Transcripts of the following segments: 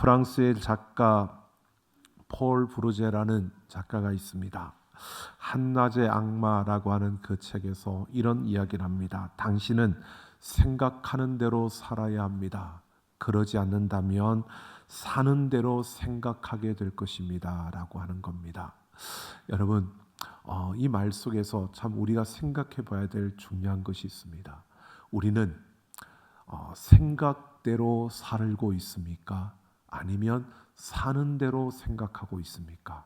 프랑스의 작가 폴 브루제라는 작가가 있습니다. 한낮의 악마라고 하는 그 책에서 이런 이야기를 합니다. 당신은 생각하는 대로 살아야 합니다. 그러지 않는다면 사는 대로 생각하게 될 것입니다 라고 하는 겁니다. 여러분, 이 말 속에서 참 우리가 생각해 봐야 될 중요한 것이 있습니다. 우리는 생각대로 살고 있습니까? 아니면 사는 대로 생각하고 있습니까?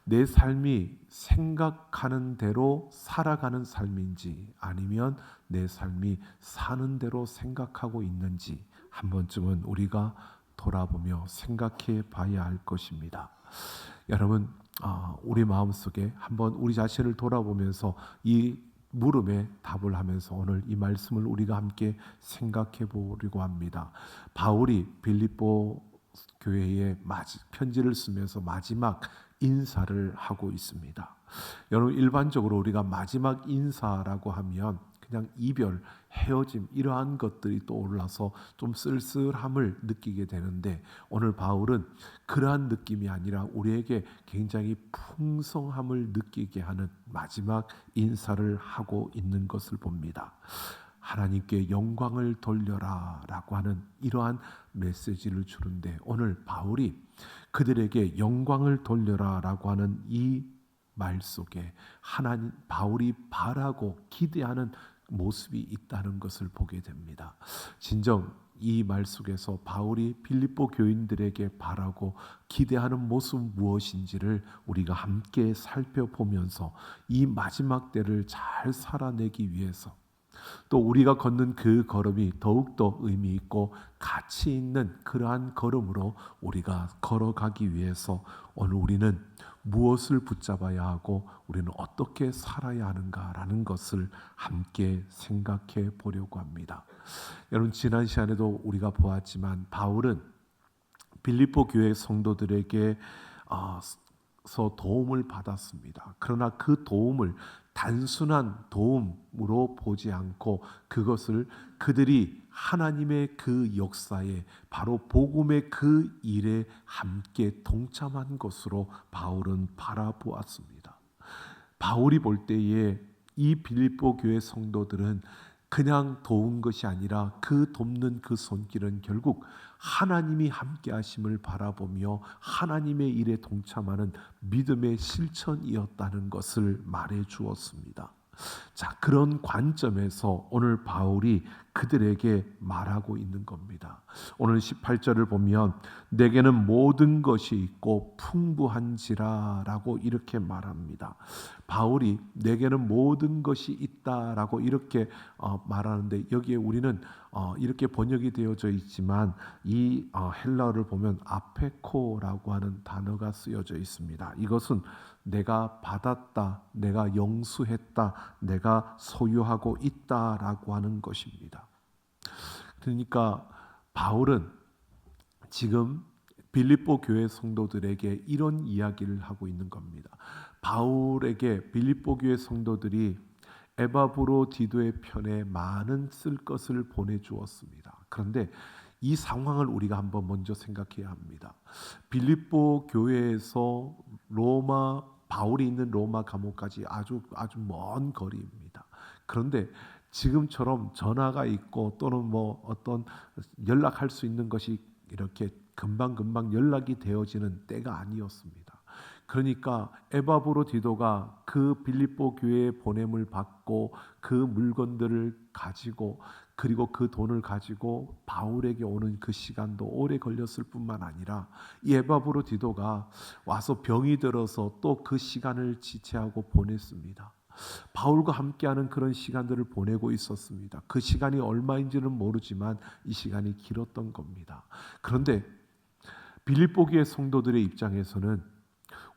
내 삶이 생각하는 대로 살아가는 삶인지 아니면 내 삶이 사는 대로 생각하고 있는지 한 번쯤은 우리가 돌아보며 생각해 봐야 할 것입니다. 여러분, 우리 마음속에 한번 우리 자신을 돌아보면서 이 물음에 답을 하면서 오늘 이 말씀을 우리가 함께 생각해 보려고 합니다. 바울이 빌립보 교회에 편지를 쓰면서 마지막 인사를 하고 있습니다. 여러분, 일반적으로 우리가 마지막 인사라고 하면 그냥 이별, 헤어짐 이러한 것들이 떠올라서 좀 쓸쓸함을 느끼게 되는데 오늘 바울은 그러한 느낌이 아니라 우리에게 굉장히 풍성함을 느끼게 하는 마지막 인사를 하고 있는 것을 봅니다. 하나님께 영광을 돌려라 라고 하는 이러한 메시지를 주는데 오늘 바울이 그들에게 영광을 돌려라 라고 하는 이 말 속에 바울이 바라고 기대하는 모습이 있다는 것을 보게 됩니다. 진정 이 말 속에서 바울이 빌립보 교인들에게 바라고 기대하는 모습 무엇인지를 우리가 함께 살펴보면서 이 마지막 때를 잘 살아내기 위해서 또 우리가 걷는 그 걸음이 더욱더 의미 있고 가치 있는 그러한 걸음으로 우리가 걸어가기 위해서 오늘 우리는 무엇을 붙잡아야 하고 우리는 어떻게 살아야 하는가라는 것을 함께 생각해 보려고 합니다. 여러분, 지난 시간에도 우리가 보았지만 바울은 빌립보 교회 성도들에게 도움을 받았습니다. 그러나 그 도움을 단순한 도움으로 보지 않고 그것을 그들이 하나님의 그 역사에 바로 복음의 그 일에 함께 동참한 것으로 바울은 바라보았습니다. 바울이 볼 때에 이 빌립보 교회 성도들은 그냥 도운 것이 아니라 그 돕는 그 손길은 결국 하나님이 함께 하심을 바라보며 하나님의 일에 동참하는 믿음의 실천이었다는 것을 말해 주었습니다. 자, 그런 관점에서 오늘 바울이 그들에게 말하고 있는 겁니다. 오늘 18절을 보면 내게는 모든 것이 있고 풍부한지라 라고 이렇게 말합니다. 바울이 내게는 모든 것이 있다라고 이렇게 말하는데 여기에 우리는 이렇게 번역이 되어져 있지만 이 헬라어를 보면 아페코라고 하는 단어가 쓰여져 있습니다. 이것은 내가 받았다, 내가 영수했다, 내가 소유하고 있다라고 하는 것입니다. 그러니까 바울은 지금 빌립보 교회 성도들에게 이런 이야기를 하고 있는 겁니다. 바울에게 빌립보 교회 성도들이 에바브로디도의 편에 많은 쓸 것을 보내주었습니다. 그런데 이 상황을 우리가 한번 먼저 생각해야 합니다. 빌립보 교회에서 바울이 있는 로마 감옥까지 아주 먼 거리입니다. 그런데 지금처럼 전화가 있고 또는 어떤 연락할 수 있는 것이 이렇게 금방 연락이 되어지는 때가 아니었습니다. 그러니까 에바브로디도가 그 빌립보 교회에 보냄을 받고 그 물건들을 가지고 그리고 그 돈을 가지고 바울에게 오는 그 시간도 오래 걸렸을 뿐만 아니라 이 에바브로디도가 와서 병이 들어서 또 그 시간을 지체하고 보냈습니다. 바울과 함께하는 그런 시간들을 보내고 있었습니다. 그 시간이 얼마인지는 모르지만 이 시간이 길었던 겁니다. 그런데 빌립보 교회 성도들의 입장에서는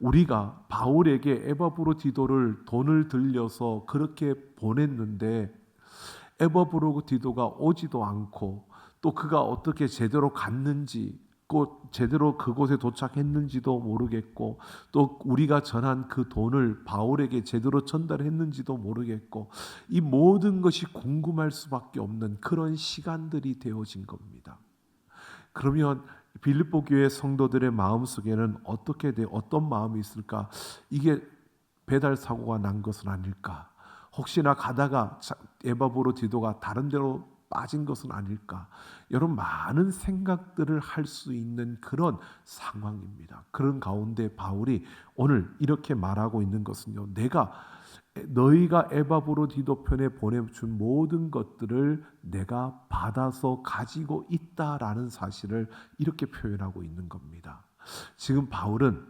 우리가 바울에게 에바브로디도를 돈을 들려서 그렇게 보냈는데 에바브로디도가 오지도 않고 또 그가 어떻게 제대로 갔는지 제대로 그곳에 도착했는지도 모르겠고 또 우리가 전한 그 돈을 바울에게 제대로 전달했는지도 모르겠고 이 모든 것이 궁금할 수밖에 없는 그런 시간들이 되어진 겁니다. 그러면 빌립보 교회 성도들의 마음속에는 어떤 마음이 있을까? 이게 배달 사고가 난 것은 아닐까? 혹시나 가다가 에바브로 디도가 다른 데로 빠진 것은 아닐까? 여러분, 많은 생각들을 할 수 있는 그런 상황입니다. 그런 가운데 바울이 오늘 이렇게 말하고 있는 것은요, 너희가 에바브로 디도 편에 보내준 모든 것들을 내가 받아서 가지고 있다라는 사실을 이렇게 표현하고 있는 겁니다. 지금 바울은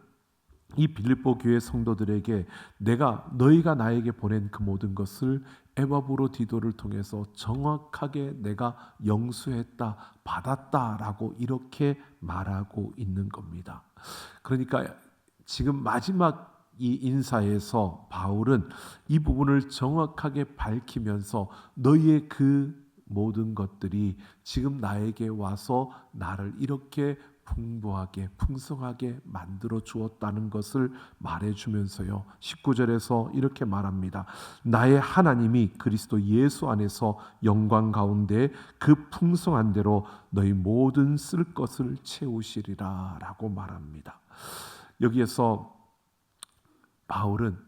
이 빌립보 교회 성도들에게 너희가 나에게 보낸 그 모든 것을 에바브로 디도를 통해서 정확하게 내가 영수했다, 받았다라고 이렇게 말하고 있는 겁니다. 그러니까 지금 마지막 이 인사에서 바울은 이 부분을 정확하게 밝히면서 너희의 그 모든 것들이 지금 나에게 와서 나를 이렇게 풍부하게 풍성하게 만들어 주었다는 것을 말해주면서요, 19절에서 이렇게 말합니다. 나의 하나님이 그리스도 예수 안에서 영광 가운데 그 풍성한 대로 너희 모든 쓸 것을 채우시리라 라고 말합니다. 여기에서 바울은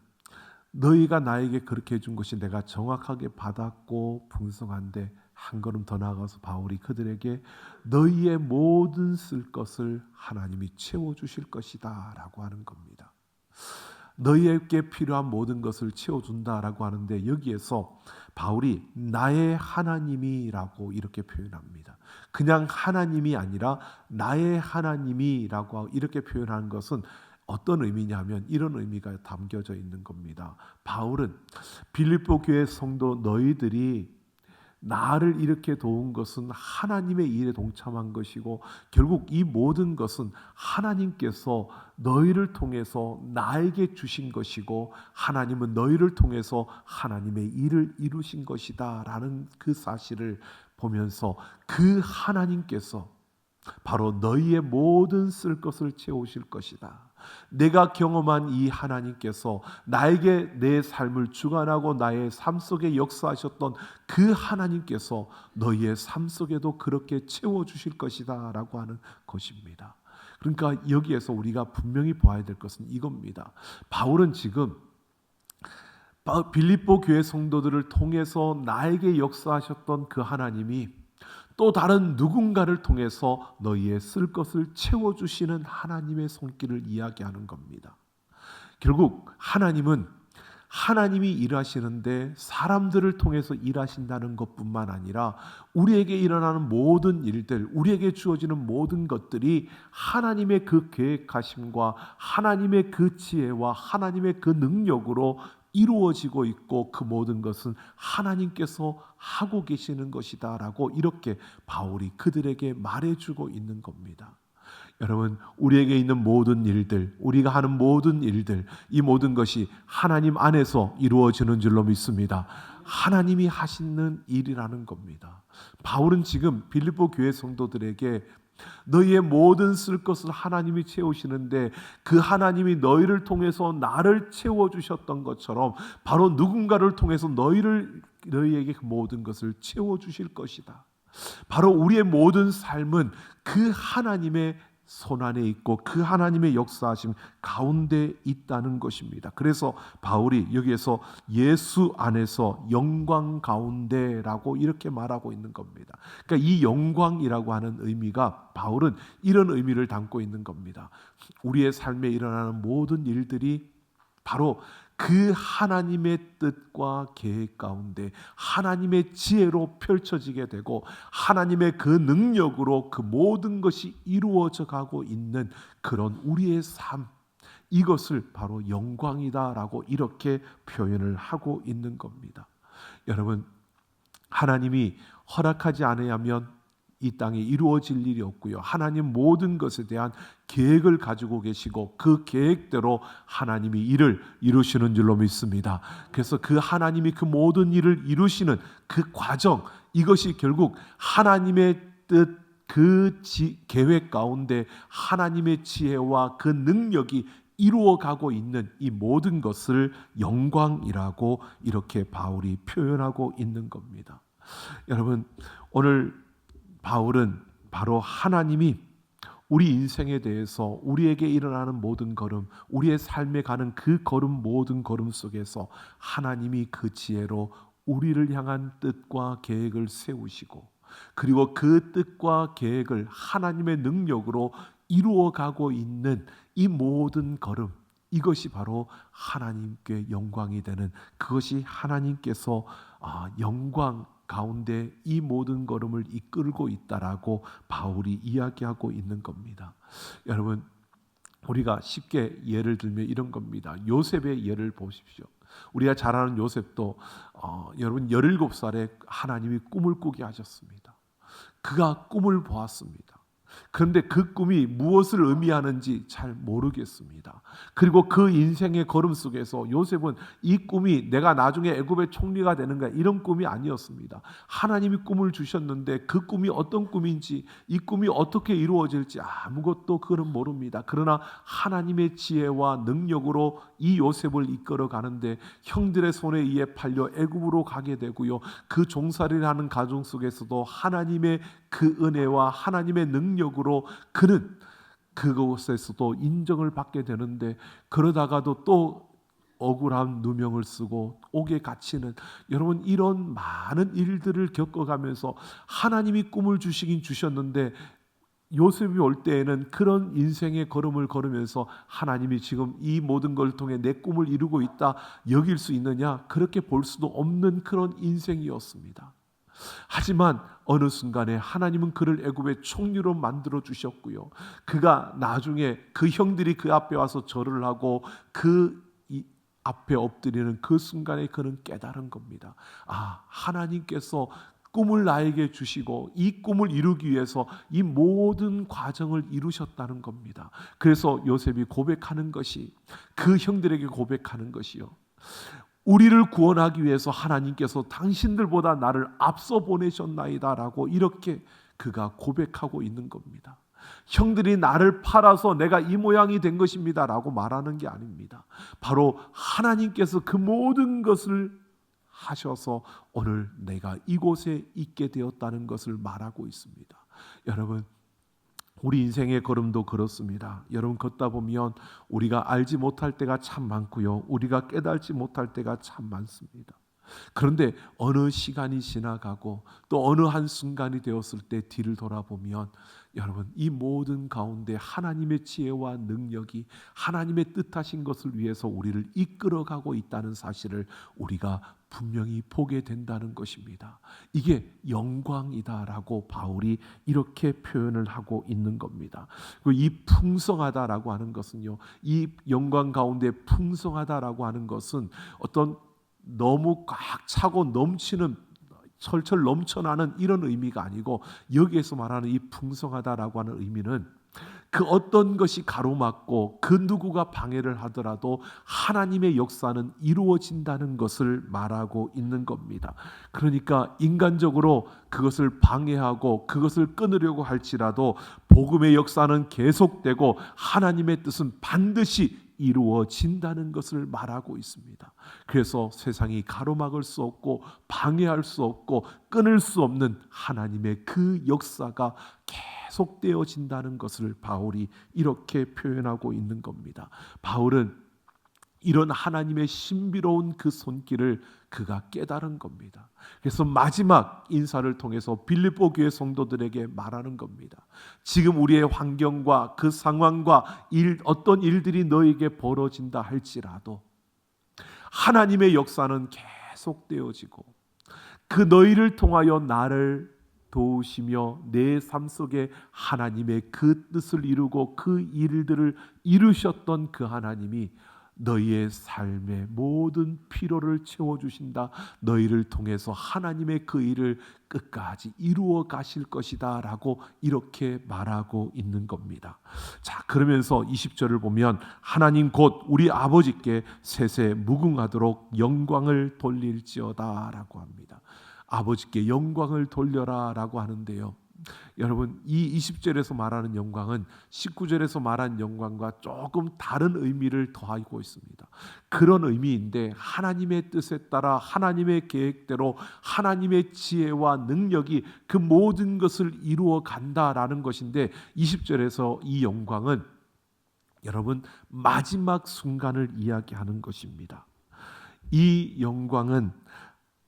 너희가 나에게 그렇게 해준 것이 내가 정확하게 받았고 풍성한데, 한 걸음 더 나아가서 바울이 그들에게 너희의 모든 쓸 것을 하나님이 채워주실 것이다 라고 하는 겁니다. 너희에게 필요한 모든 것을 채워준다라고 하는데, 여기에서 바울이 나의 하나님이라고 이렇게 표현합니다. 그냥 하나님이 아니라 나의 하나님이라고 이렇게 표현하는 것은 어떤 의미냐면 이런 의미가 담겨져 있는 겁니다. 바울은 빌립보 교회 성도 너희들이 나를 이렇게 도운 것은 하나님의 일에 동참한 것이고, 결국 이 모든 것은 하나님께서 너희를 통해서 나에게 주신 것이고, 하나님은 너희를 통해서 하나님의 일을 이루신 것이다 라는 그 사실을 보면서, 그 하나님께서 바로 너희의 모든 쓸 것을 채우실 것이다. 내가 경험한 이 하나님께서 나에게 내 삶을 주관하고 나의 삶 속에 역사하셨던 그 하나님께서 너희의 삶 속에도 그렇게 채워주실 것이다 라고 하는 것입니다. 그러니까 여기에서 우리가 분명히 봐야 될 것은 이겁니다. 바울은 지금 빌립보 교회 성도들을 통해서 나에게 역사하셨던 그 하나님이 또 다른 누군가를 통해서 너희의 쓸 것을 채워주시는 하나님의 손길을 이야기하는 겁니다. 결국 하나님이 일하시는데 사람들을 통해서 일하신다는 것뿐만 아니라 우리에게 일어나는 모든 일들, 우리에게 주어지는 모든 것들이 하나님의 그 계획하심과 하나님의 그 지혜와 하나님의 그 능력으로 이루어지고 있고, 그 모든 것은 하나님께서 하고 계시는 것이다 라고 이렇게 바울이 그들에게 말해주고 있는 겁니다. 여러분, 우리에게 있는 모든 일들, 우리가 하는 모든 일들, 이 모든 것이 하나님 안에서 이루어지는 줄로 믿습니다. 하나님이 하시는 일이라는 겁니다. 바울은 지금 빌립보 교회 성도들에게 너희의 모든 쓸 것을 하나님이 채우시는데, 그 하나님이 너희를 통해서 나를 채워주셨던 것처럼 바로 누군가를 통해서 너희에게 그 모든 것을 채워주실 것이다. 바로 우리의 모든 삶은 그 하나님의 손 안에 있고 그 하나님의 역사하심 가운데 있다는 것입니다. 그래서 바울이 여기에서 예수 안에서 영광 가운데라고 이렇게 말하고 있는 겁니다. 그러니까 이 영광이라고 하는 의미가, 바울은 이런 의미를 담고 있는 겁니다. 우리의 삶에 일어나는 모든 일들이 바로 그 하나님의 뜻과 계획 가운데 하나님의 지혜로 펼쳐지게 되고, 하나님의 그 능력으로 그 모든 것이 이루어져 가고 있는 그런 우리의 삶, 이것을 바로 영광이다라고 이렇게 표현을 하고 있는 겁니다. 여러분, 하나님이 허락하지 않으면 이 땅에 이루어질 일이 없고요. 하나님 모든 것에 대한 계획을 가지고 계시고 그 계획대로 하나님이 일을 이루시는 줄로 믿습니다. 그래서 그 하나님이 그 모든 일을 이루시는 그 과정, 이것이 결국 하나님의 뜻, 그 계획 가운데 하나님의 지혜와 그 능력이 이루어가고 있는 이 모든 것을 영광이라고 이렇게 바울이 표현하고 있는 겁니다. 여러분, 오늘 바울은 바로 하나님이 우리 인생에 대해서 우리에게 일어나는 모든 걸음, 우리의 삶에 가는 그 걸음, 모든 걸음 속에서 하나님이 그 지혜로 우리를 향한 뜻과 계획을 세우시고, 그리고 그 뜻과 계획을 하나님의 능력으로 이루어가고 있는 이 모든 걸음, 이것이 바로 하나님께 영광이 되는, 그것이 하나님께서 영광 가운데 이 모든 걸음을 이끌고 있다라고 바울이 이야기하고 있는 겁니다. 여러분, 우리가 쉽게 예를 들면 이런 겁니다. 요셉의 예를 보십시오. 우리가 잘 아는 요셉도 여러분 17살에 하나님이 꿈을 꾸게 하셨습니다. 그가 꿈을 보았습니다. 그런데 그 꿈이 무엇을 의미하는지 잘 모르겠습니다. 그리고 그 인생의 걸음 속에서 요셉은 이 꿈이 내가 나중에 애굽의 총리가 되는 거야, 이런 꿈이 아니었습니다. 하나님이 꿈을 주셨는데 그 꿈이 어떤 꿈인지, 이 꿈이 어떻게 이루어질지 아무것도 그는 모릅니다. 그러나 하나님의 지혜와 능력으로 이 요셉을 이끌어 가는데 형들의 손에 의해 팔려 애굽으로 가게 되고요, 그 종살이를 하는 가정 속에서도 하나님의 그 은혜와 하나님의 능력으로 그는 그곳에서도 인정을 받게 되는데, 그러다가도 또 억울한 누명을 쓰고 옥에 갇히는, 여러분 이런 많은 일들을 겪어가면서 하나님이 꿈을 주시긴 주셨는데 요셉이 올 때에는 그런 인생의 걸음을 걸으면서 하나님이 지금 이 모든 걸 통해 내 꿈을 이루고 있다 여길 수 있느냐, 그렇게 볼 수도 없는 그런 인생이었습니다. 하지만 어느 순간에 하나님은 그를 애굽의 총리로 만들어 주셨고요, 그가 나중에 그 형들이 그 앞에 와서 절을 하고 그 앞에 엎드리는 그 순간에 그는 깨달은 겁니다. 하나님께서 꿈을 나에게 주시고 이 꿈을 이루기 위해서 이 모든 과정을 이루셨다는 겁니다. 그래서 요셉이 고백하는 것이, 그 형들에게 고백하는 것이요, 우리를 구원하기 위해서 하나님께서 당신들보다 나를 앞서 보내셨나이다 라고 이렇게 그가 고백하고 있는 겁니다. 형들이 나를 팔아서 내가 이 모양이 된 것입니다 라고 말하는 게 아닙니다. 바로 하나님께서 그 모든 것을 하셔서 오늘 내가 이곳에 있게 되었다는 것을 말하고 있습니다. 여러분, 우리 인생의 걸음도 그렇습니다. 여러분, 걷다 보면 우리가 알지 못할 때가 참 많고요, 우리가 깨달지 못할 때가 참 많습니다. 그런데 어느 시간이 지나가고 또 어느 한순간이 되었을 때 뒤를 돌아보면 여러분, 이 모든 가운데 하나님의 지혜와 능력이 하나님의 뜻하신 것을 위해서 우리를 이끌어가고 있다는 사실을 우리가 분명히 보게 된다는 것입니다. 이게 영광이다라고 바울이 이렇게 표현을 하고 있는 겁니다. 이 풍성하다라고 하는 것은요, 이 영광 가운데 풍성하다라고 하는 것은 어떤 너무 꽉 차고 넘치는, 철철 넘쳐나는 이런 의미가 아니고, 여기에서 말하는 이 풍성하다라고 하는 의미는 그 어떤 것이 가로막고 그 누구가 방해를 하더라도 하나님의 역사는 이루어진다는 것을 말하고 있는 겁니다. 그러니까 인간적으로 그것을 방해하고 그것을 끊으려고 할지라도 복음의 역사는 계속되고 하나님의 뜻은 반드시 이루어진다는 것을 말하고 있습니다. 그래서 세상이 가로막을 수 없고 방해할 수 없고 끊을 수 없는 하나님의 그 역사가 계속되어진다는 것을 바울이 이렇게 표현하고 있는 겁니다. 바울은 이런 하나님의 신비로운 그 손길을 그가 깨달은 겁니다. 그래서 마지막 인사를 통해서 빌립보 교회 성도들에게 말하는 겁니다. 지금 우리의 환경과 그 상황과 어떤 일들이 너에게 벌어진다 할지라도 하나님의 역사는 계속되어지고 그 너희를 통하여 나를 도우시며 내 삶 속에 하나님의 그 뜻을 이루고 그 일들을 이루셨던 그 하나님이 너희의 삶의 모든 필요를 채워주신다. 너희를 통해서 하나님의 그 일을 끝까지 이루어 가실 것이다 라고 이렇게 말하고 있는 겁니다. 자, 그러면서 20절을 보면 하나님 곧 우리 아버지께 세세 무궁하도록 영광을 돌릴지어다 라고 합니다. 아버지께 영광을 돌려라 라고 하는데요, 여러분, 이 20절에서 말하는 영광은 19절에서 말한 영광과 조금 다른 의미를 더하고 있습니다. 그런 의미인데 하나님의 뜻에 따라 하나님의 계획대로 하나님의 지혜와 능력이 그 모든 것을 이루어 간다라는 것인데, 20절에서 이 영광은 여러분 마지막 순간을 이야기하는 것입니다. 이 영광은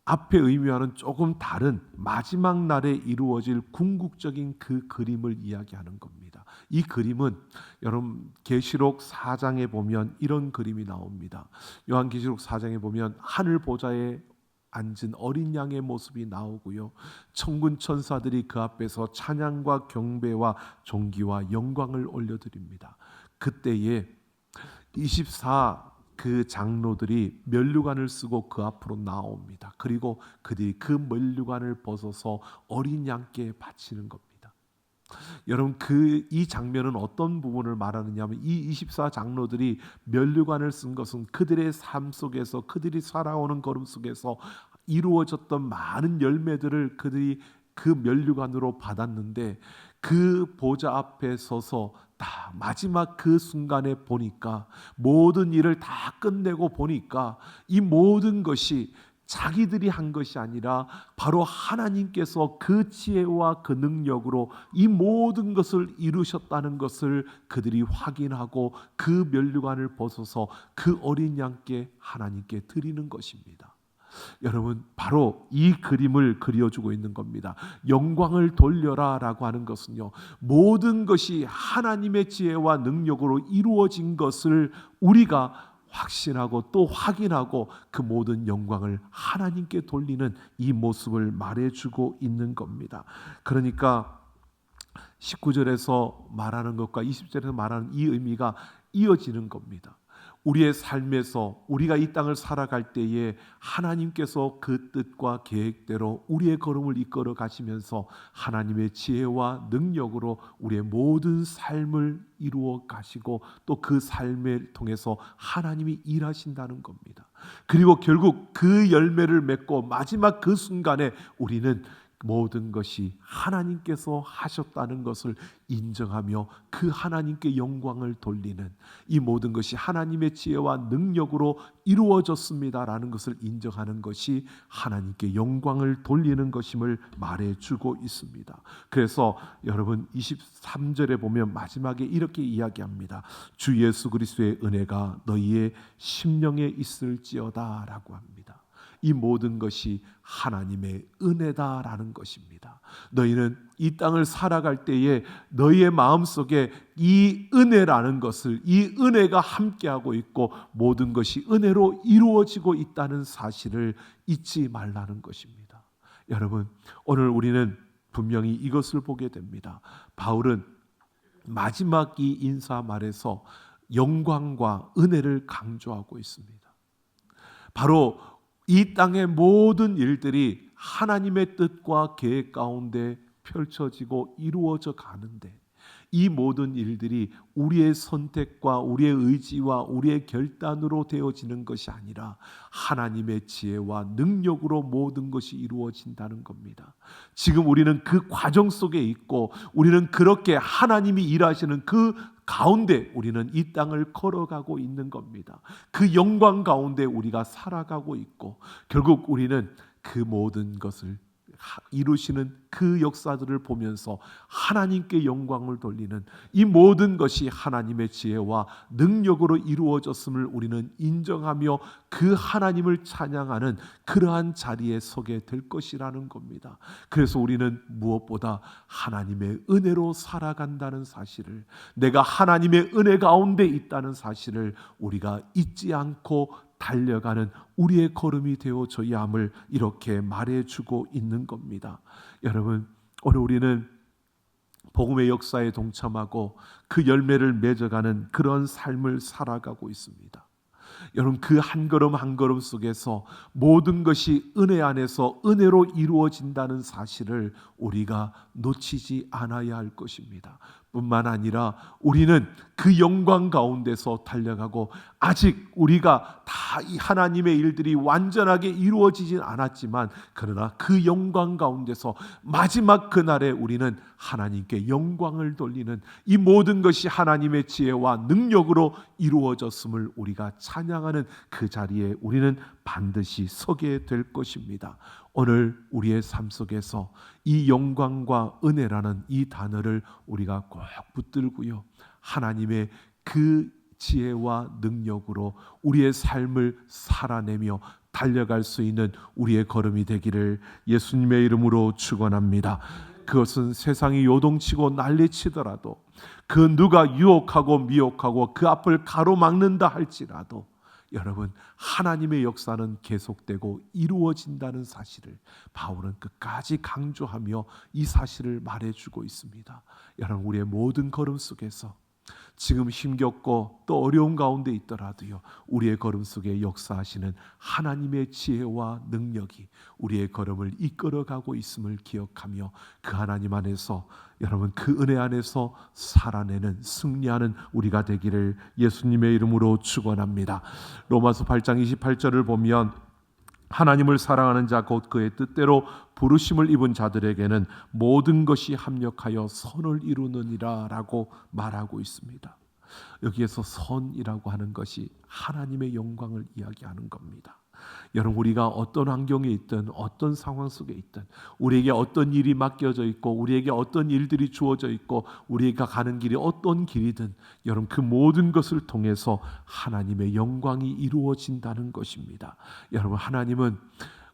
앞의 의미와는 조금 다른 마지막 날에 이루어질 궁극적인 그 그림을 이야기하는 겁니다. 이 그림은 여러분 계시록 4장에 보면 이런 그림이 나옵니다. 요한계시록 4장에 보면 하늘 보좌에 앉은 어린 양의 모습이 나오고요, 천군 천사들이 그 앞에서 찬양과 경배와 존귀와 영광을 올려드립니다. 그때에 24 그 장로들이 면류관을 쓰고 그 앞으로 나옵니다. 그리고 그들이 그 면류관을 벗어서 어린 양께 바치는 겁니다. 여러분, 이 장면은 어떤 부분을 말하느냐 하면, 이 24 장로들이 면류관을 쓴 것은 그들의 삶 속에서, 그들이 살아오는 걸음 속에서 이루어졌던 많은 열매들을 그들이 그 면류관으로 받았는데, 그 보좌 앞에 서서 다 마지막 그 순간에 보니까, 모든 일을 다 끝내고 보니까 이 모든 것이 자기들이 한 것이 아니라 바로 하나님께서 그 지혜와 그 능력으로 이 모든 것을 이루셨다는 것을 그들이 확인하고 그 면류관을 벗어서 그 어린 양께 하나님께 드리는 것입니다. 여러분, 바로 이 그림을 그려주고 있는 겁니다. 영광을 돌려라 라고 하는 것은요, 모든 것이 하나님의 지혜와 능력으로 이루어진 것을 우리가 확신하고 또 확인하고 그 모든 영광을 하나님께 돌리는 이 모습을 말해주고 있는 겁니다. 그러니까 19절에서 말하는 것과 20절에서 말하는 이 의미가 이어지는 겁니다. 우리의 삶에서 우리가 이 땅을 살아갈 때에 하나님께서 그 뜻과 계획대로 우리의 걸음을 이끌어 가시면서 하나님의 지혜와 능력으로 우리의 모든 삶을 이루어 가시고 또 그 삶을 통해서 하나님이 일하신다는 겁니다. 그리고 결국 그 열매를 맺고 마지막 그 순간에 우리는 모든 것이 하나님께서 하셨다는 것을 인정하며 그 하나님께 영광을 돌리는, 이 모든 것이 하나님의 지혜와 능력으로 이루어졌습니다라는 것을 인정하는 것이 하나님께 영광을 돌리는 것임을 말해주고 있습니다. 그래서 여러분 23절에 보면 마지막에 이렇게 이야기합니다. 주 예수 그리스도의 은혜가 너희의 심령에 있을지어다 라고 합니다. 이 모든 것이 하나님의 은혜다라는 것입니다. 너희는 이 땅을 살아갈 때에 너희의 마음속에 이 은혜라는 것을, 이 은혜가 함께하고 있고 모든 것이 은혜로 이루어지고 있다는 사실을 잊지 말라는 것입니다. 여러분, 오늘 우리는 분명히 이것을 보게 됩니다. 바울은 마지막 이 인사 말에서 영광과 은혜를 강조하고 있습니다. 바로 이 땅의 모든 일들이 하나님의 뜻과 계획 가운데 펼쳐지고 이루어져 가는데, 이 모든 일들이 우리의 선택과 우리의 의지와 우리의 결단으로 되어지는 것이 아니라 하나님의 지혜와 능력으로 모든 것이 이루어진다는 겁니다. 지금 우리는 그 과정 속에 있고, 우리는 그렇게 하나님이 일하시는 그 가운데 우리는 이 땅을 걸어가고 있는 겁니다. 그 영광 가운데 우리가 살아가고 있고, 결국 우리는 그 모든 것을 이루시는 그 역사들을 보면서 하나님께 영광을 돌리는, 이 모든 것이 하나님의 지혜와 능력으로 이루어졌음을 우리는 인정하며 그 하나님을 찬양하는 그러한 자리에 서게 될 것이라는 겁니다. 그래서 우리는 무엇보다 하나님의 은혜로 살아간다는 사실을, 내가 하나님의 은혜 가운데 있다는 사실을 우리가 잊지 않고 달려가는 우리의 걸음이 되어져야 함을 이렇게 말해주고 있는 겁니다. 여러분, 오늘 우리는 복음의 역사에 동참하고 그 열매를 맺어가는 그런 삶을 살아가고 있습니다. 여러분, 그 한 걸음 한 걸음 속에서 모든 것이 은혜 안에서 은혜로 이루어진다는 사실을 우리가 놓치지 않아야 할 것입니다. 뿐만 아니라 우리는 그 영광 가운데서 달려가고, 아직 우리가 다 이 하나님의 일들이 완전하게 이루어지진 않았지만, 그러나 그 영광 가운데서 마지막 그날에 우리는 하나님께 영광을 돌리는, 이 모든 것이 하나님의 지혜와 능력으로 이루어졌음을 우리가 찬양하는 그 자리에 우리는 반드시 서게 될 것입니다. 오늘 우리의 삶 속에서 이 영광과 은혜라는 이 단어를 우리가 꼭 붙들고요, 하나님의 그 지혜와 능력으로 우리의 삶을 살아내며 달려갈 수 있는 우리의 걸음이 되기를 예수님의 이름으로 축원합니다. 그것은 세상이 요동치고 난리치더라도, 그 누가 유혹하고 미혹하고 그 앞을 가로막는다 할지라도, 여러분, 하나님의 역사는 계속되고 이루어진다는 사실을 바울은 끝까지 강조하며 이 사실을 말해주고 있습니다. 여러분, 우리의 모든 걸음 속에서 지금 힘겹고 또 어려운 가운데 있더라도요, 우리의 걸음 속에 역사하시는 하나님의 지혜와 능력이 우리의 걸음을 이끌어가고 있음을 기억하며, 그 하나님 안에서, 여러분, 그 은혜 안에서 살아내는, 승리하는 우리가 되기를 예수님의 이름으로 축원합니다. 로마서 8장 28절을 보면, 하나님을 사랑하는 자 곧 그의 뜻대로 부르심을 입은 자들에게는 모든 것이 합력하여 선을 이루느니라 라고 말하고 있습니다. 여기에서 선이라고 하는 것이 하나님의 영광을 이야기하는 겁니다. 여러분, 우리가 어떤 환경에 있든 어떤 상황 속에 있든, 우리에게 어떤 일이 맡겨져 있고 우리에게 어떤 일들이 주어져 있고 우리가 가는 길이 어떤 길이든, 여러분, 그 모든 것을 통해서 하나님의 영광이 이루어진다는 것입니다. 여러분, 하나님은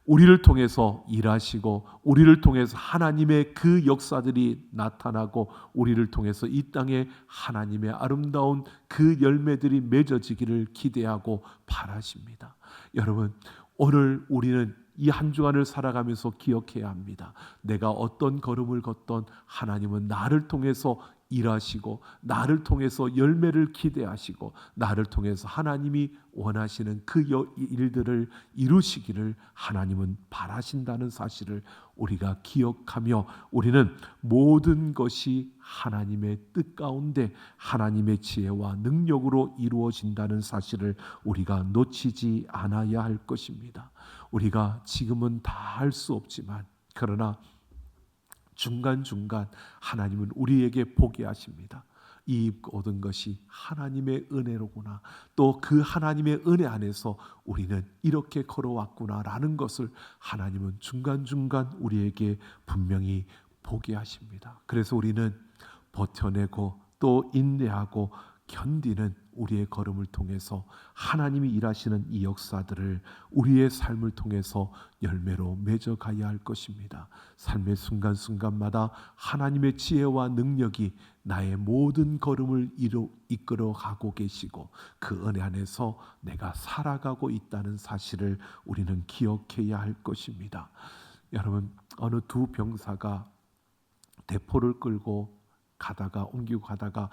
우리를 통해서 일하시고 우리를 통해서 하나님의 그 역사들이 나타나고 우리를 통해서 이 땅에 하나님의 아름다운 그 열매들이 맺어지기를 기대하고 바라십니다. 여러분, 오늘 우리는 이 한 주간을 살아가면서 기억해야 합니다. 내가 어떤 걸음을 걷던 하나님은 나를 통해서 일하시고, 나를 통해서 열매를 기대하시고, 나를 통해서 하나님이 원하시는 그 일들을 이루시기를 하나님은 바라신다는 사실을 우리가 기억하며, 우리는 모든 것이 하나님의 뜻 가운데 하나님의 지혜와 능력으로 이루어진다는 사실을 우리가 놓치지 않아야 할 것입니다. 우리가 지금은 다 할 수 없지만, 그러나 중간중간 하나님은 우리에게 보게 하십니다. 이 모든 것이 하나님의 은혜로구나, 또 그 하나님의 은혜 안에서 우리는 이렇게 걸어왔구나 라는 것을 하나님은 중간중간 우리에게 분명히 보게 하십니다. 그래서 우리는 버텨내고 또 인내하고 견디는 우리의 걸음을 통해서 하나님이 일하시는 이 역사들을 우리의 삶을 통해서 열매로 맺어가야 할 것입니다. 삶의 순간순간마다 하나님의 지혜와 능력이 나의 모든 걸음을 이끌어가고 계시고, 그 은혜 안에서 내가 살아가고 있다는 사실을 우리는 기억해야 할 것입니다. 여러분, 어느 두 병사가 대포를 끌고 옮기고 가다가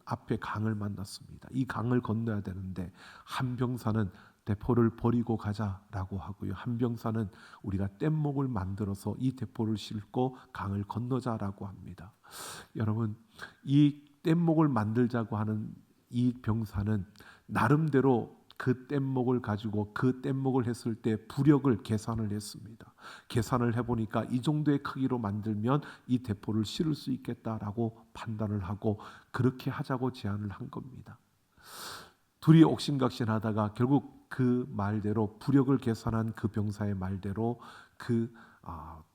앞에 강을 만났습니다. 이 강을 건너야 되는데, 한 병사는 대포를 버리고 가자라고 하고요, 한 병사는 우리가 뗏목을 만들어서 이 대포를 싣고 강을 건너자라고 합니다. 여러분, 이 뗏목을 만들자고 하는 이 병사는 나름대로 그 뗏목을 가지고 그 뗏목을 했을 때 부력을 계산을 했습니다. 계산을 해보니까 이 정도의 크기로 만들면 이 대포를 실을 수 있겠다라고 판단을 하고 그렇게 하자고 제안을 한 겁니다. 둘이 옥신각신하다가 결국 그 말대로, 부력을 계산한 그 병사의 말대로 그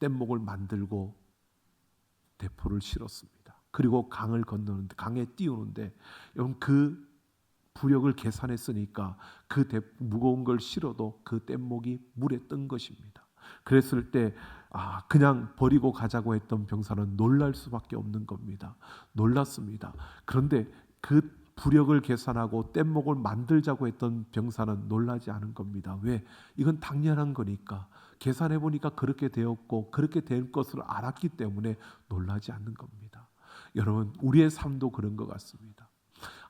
뗏목을 만들고 대포를 실었습니다. 그리고 강을 건너는데, 강에 띄우는데, 여러분, 그 부력을 계산했으니까 그 무거운 걸 실어도 그 뗏목이 물에 뜬 것입니다. 그랬을 때 그냥 버리고 가자고 했던 병사는 놀랄 수밖에 없는 겁니다. 놀랐습니다. 그런데 그 부력을 계산하고 뗏목을 만들자고 했던 병사는 놀라지 않은 겁니다. 왜? 이건 당연한 거니까. 계산해 보니까 그렇게 되었고 그렇게 된 것을 알았기 때문에 놀라지 않는 겁니다. 여러분, 우리의 삶도 그런 것 같습니다.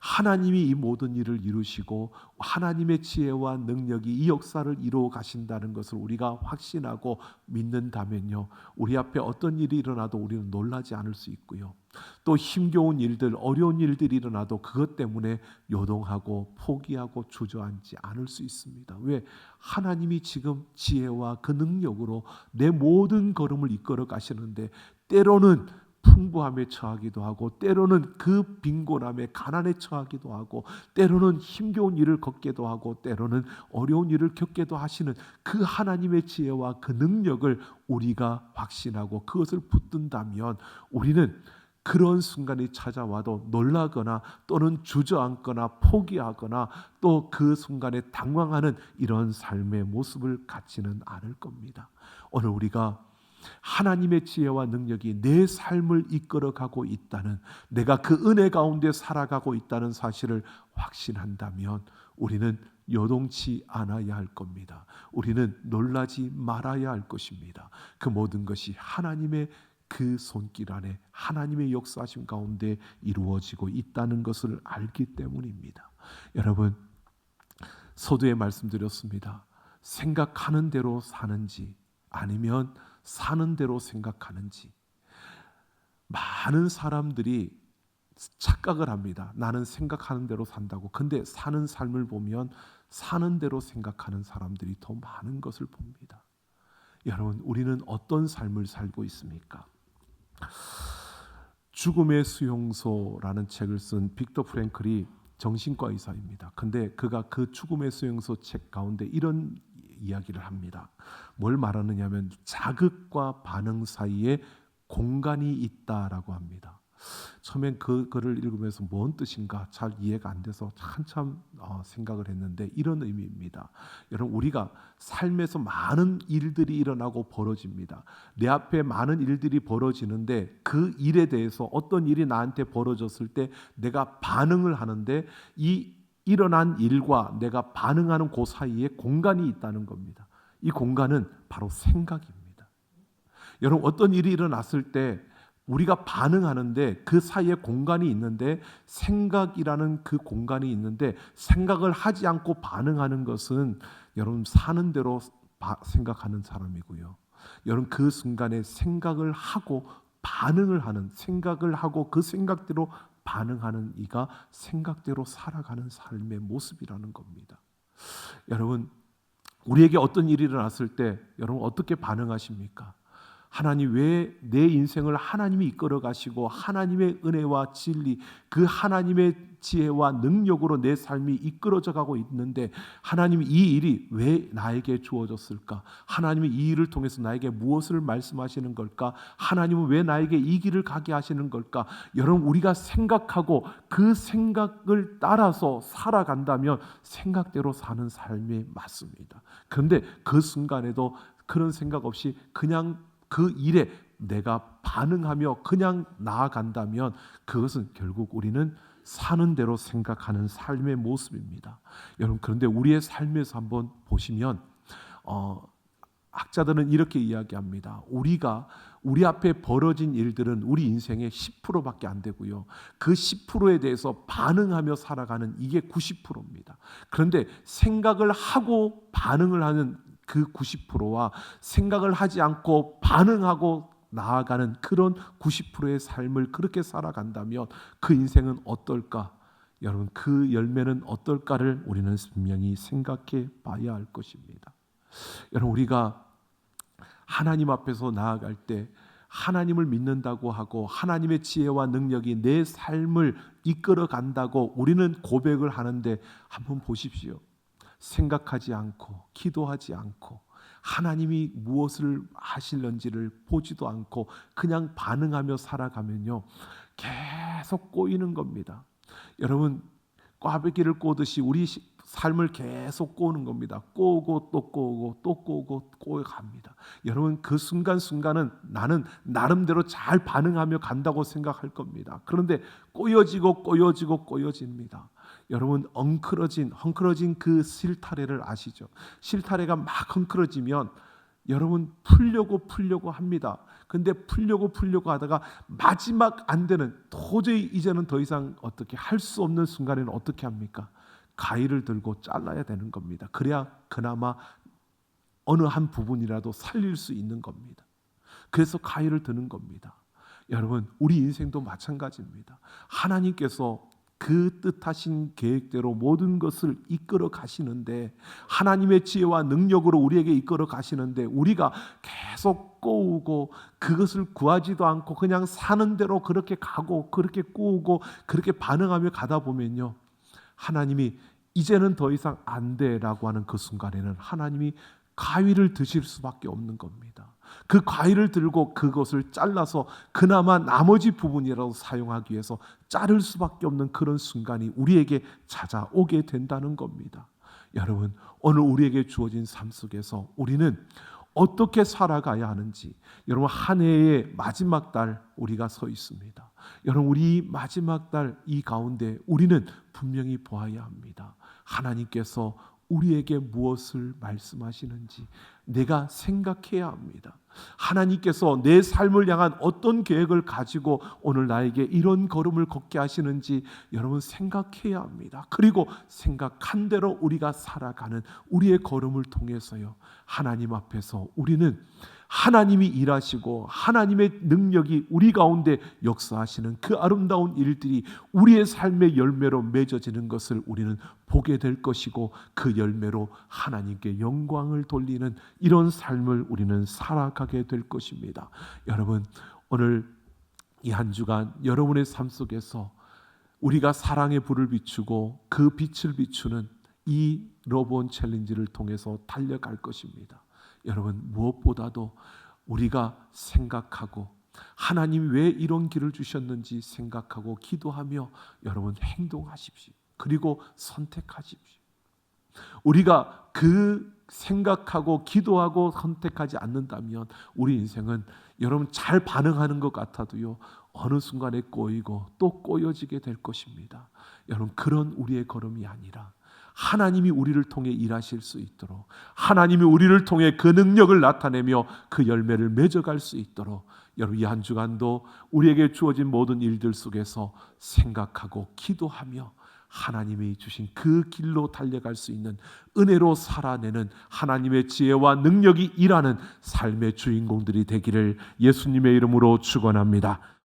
하나님이 이 모든 일을 이루시고 하나님의 지혜와 능력이 이 역사를 이루어 가신다는 것을 우리가 확신하고 믿는다면요, 우리 앞에 어떤 일이 일어나도 우리는 놀라지 않을 수 있고요, 또 힘겨운 일들, 어려운 일들이 일어나도 그것 때문에 요동하고 포기하고 주저앉지 않을 수 있습니다. 왜? 하나님이 지금 지혜와 그 능력으로 내 모든 걸음을 이끌어 가시는데, 때로는 풍부함에 처하기도 하고, 때로는 그 빈곤함에 가난에 처하기도 하고, 때로는 힘겨운 일을 겪기도 하고, 때로는 어려운 일을 겪기도 하시는 그 하나님의 지혜와 그 능력을 우리가 확신하고 그것을 붙든다면, 우리는 그런 순간이 찾아와도 놀라거나 또는 주저앉거나 포기하거나 또 그 순간에 당황하는 이런 삶의 모습을 갖지는 않을 겁니다. 오늘 우리가 하나님의 지혜와 능력이 내 삶을 이끌어가고 있다는, 내가 그 은혜 가운데 살아가고 있다는 사실을 확신한다면 우리는 요동치 않아야 할 겁니다. 우리는 놀라지 말아야 할 것입니다. 그 모든 것이 하나님의 그 손길 안에 하나님의 역사하심 가운데 이루어지고 있다는 것을 알기 때문입니다. 여러분, 서두에 말씀드렸습니다. 생각하는 대로 사는지 아니면 사는 대로 생각하는지. 많은 사람들이 착각을 합니다. 나는 생각하는 대로 산다고. 근데 사는 삶을 보면 사는 대로 생각하는 사람들이 더 많은 것을 봅니다. 여러분, 우리는 어떤 삶을 살고 있습니까? 죽음의 수용소라는 책을 쓴 빅터 프랭클이 정신과 의사입니다. 근데 그가 그 죽음의 수용소 책 가운데 이런 이야기를 합니다. 뭘 말하느냐면 자극과 반응 사이에 공간이 있다라고 합니다. 처음엔 그 글을 읽으면서 뭔 뜻인가 잘 이해가 안 돼서 한참 생각을 했는데, 이런 의미입니다. 여러분, 우리가 삶에서 많은 일들이 일어나고 벌어집니다. 내 앞에 많은 일들이 벌어지는데 그 일에 대해서 어떤 일이 나한테 벌어졌을 때 내가 반응을 하는데, 이 일어난 일과 내가 반응하는 그 사이에 공간이 있다는 겁니다. 이 공간은 바로 생각입니다. 여러분, 어떤 일이 일어났을 때 우리가 반응하는데 그 사이에 공간이 있는데, 생각이라는 그 공간이 있는데, 생각을 하지 않고 반응하는 것은 여러분 사는 대로 생각하는 사람이고요, 여러분 그 순간에 생각을 하고 반응을 하는, 생각을 하고 그 생각대로 반응하는 이가 생각대로 살아가는 삶의 모습이라는 겁니다. 여러분, 우리에게 어떤 일이 일어났을 때 여러분 어떻게 반응하십니까? 하나님, 왜 내 인생을 하나님이 이끌어 가시고 하나님의 은혜와 진리, 그 하나님의 지혜와 능력으로 내 삶이 이끌어져 가고 있는데 하나님이 이 일이 왜 나에게 주어졌을까? 하나님이 이 일을 통해서 나에게 무엇을 말씀하시는 걸까? 하나님은 왜 나에게 이 길을 가게 하시는 걸까? 여러분, 우리가 생각하고 그 생각을 따라서 살아간다면 생각대로 사는 삶이 맞습니다. 그런데 그 순간에도 그런 생각 없이 그냥 그 일에 내가 반응하며 그냥 나아간다면 그것은 결국 우리는 사는 대로 생각하는 삶의 모습입니다. 여러분, 그런데 우리의 삶에서 한번 보시면 학자들은 이렇게 이야기합니다. 우리 앞에 벌어진 일들은 우리 인생의 10%밖에 안 되고요, 그 10%에 대해서 반응하며 살아가는 이게 90%입니다. 그런데 생각을 하고 반응을 하는 그 90%와 생각을 하지 않고 반응하고 나아가는 그런 90%의 삶을 그렇게 살아간다면 그 인생은 어떨까? 여러분, 그 열매는 어떨까를 우리는 분명히 생각해 봐야 할 것입니다. 여러분, 우리가 하나님 앞에서 나아갈 때 하나님을 믿는다고 하고 하나님의 지혜와 능력이 내 삶을 이끌어 간다고 우리는 고백을 하는데, 한번 보십시오. 생각하지 않고 기도하지 않고 하나님이 무엇을 하실런지를 보지도 않고 그냥 반응하며 살아가면요, 계속 꼬이는 겁니다. 여러분, 꽈배기를 꼬듯이 우리 삶을 계속 꼬는 겁니다. 꼬고 또 꼬고 또 꼬고 꼬여갑니다. 여러분, 그 순간순간은 나는 나름대로 잘 반응하며 간다고 생각할 겁니다. 그런데 꼬여집니다. 여러분, 헝클어진 그 실타래를 아시죠? 실타래가 막 헝클어지면 여러분 풀려고 합니다. 근데 풀려고 하다가 마지막 안 되는, 도저히 이제는 더 이상 어떻게 할 수 없는 순간에는 어떻게 합니까? 가위를 들고 잘라야 되는 겁니다. 그래야 그나마 어느 한 부분이라도 살릴 수 있는 겁니다. 그래서 가위를 드는 겁니다. 여러분, 우리 인생도 마찬가지입니다. 하나님께서 그 뜻하신 계획대로 모든 것을 이끌어 가시는데, 하나님의 지혜와 능력으로 우리에게 이끌어 가시는데, 우리가 계속 꼬우고 그것을 구하지도 않고 그냥 사는 대로 그렇게 가고 그렇게 꼬우고 그렇게 반응하며 가다 보면요, 하나님이 이제는 더 이상 안 돼라고 하는 그 순간에는 하나님이 가위를 드실 수밖에 없는 겁니다. 그 가위를 들고 그것을 잘라서 그나마 나머지 부분이라도 사용하기 위해서 자를 수밖에 없는 그런 순간이 우리에게 찾아오게 된다는 겁니다. 여러분, 오늘 우리에게 주어진 삶 속에서 우리는 어떻게 살아가야 하는지, 여러분, 한 해의 마지막 달 우리가 서 있습니다. 여러분, 우리 마지막 달 이 가운데 우리는 분명히 보아야 합니다. 하나님께서 우리에게 무엇을 말씀하시는지 내가 생각해야 합니다. 하나님께서 내 삶을 향한 어떤 계획을 가지고 오늘 나에게 이런 걸음을 걷게 하시는지 여러분 생각해야 합니다. 그리고 생각한 대로 우리가 살아가는 우리의 걸음을 통해서요, 하나님 앞에서 우리는 하나님이 일하시고 하나님의 능력이 우리 가운데 역사하시는 그 아름다운 일들이 우리의 삶의 열매로 맺어지는 것을 우리는 보게 될 것이고, 그 열매로 하나님께 영광을 돌리는 이런 삶을 우리는 살아가게 될 것입니다. 여러분, 오늘 이 한 주간 여러분의 삶 속에서 우리가 사랑의 불을 비추고 그 빛을 비추는 이 러브온 챌린지를 통해서 달려갈 것입니다. 여러분, 무엇보다도 우리가 생각하고 하나님이 왜 이런 길을 주셨는지 생각하고 기도하며 여러분 행동하십시오. 그리고 선택하십시오. 우리가 그 생각하고 기도하고 선택하지 않는다면 우리 인생은 여러분 잘 반응하는 것 같아도요, 어느 순간에 꼬이고 또 꼬여지게 될 것입니다. 여러분, 그런 우리의 걸음이 아니라 하나님이 우리를 통해 일하실 수 있도록, 하나님이 우리를 통해 그 능력을 나타내며 그 열매를 맺어갈 수 있도록, 여러분 이 한 주간도 우리에게 주어진 모든 일들 속에서 생각하고 기도하며 하나님이 주신 그 길로 달려갈 수 있는, 은혜로 살아내는 하나님의 지혜와 능력이 일하는 삶의 주인공들이 되기를 예수님의 이름으로 축원합니다.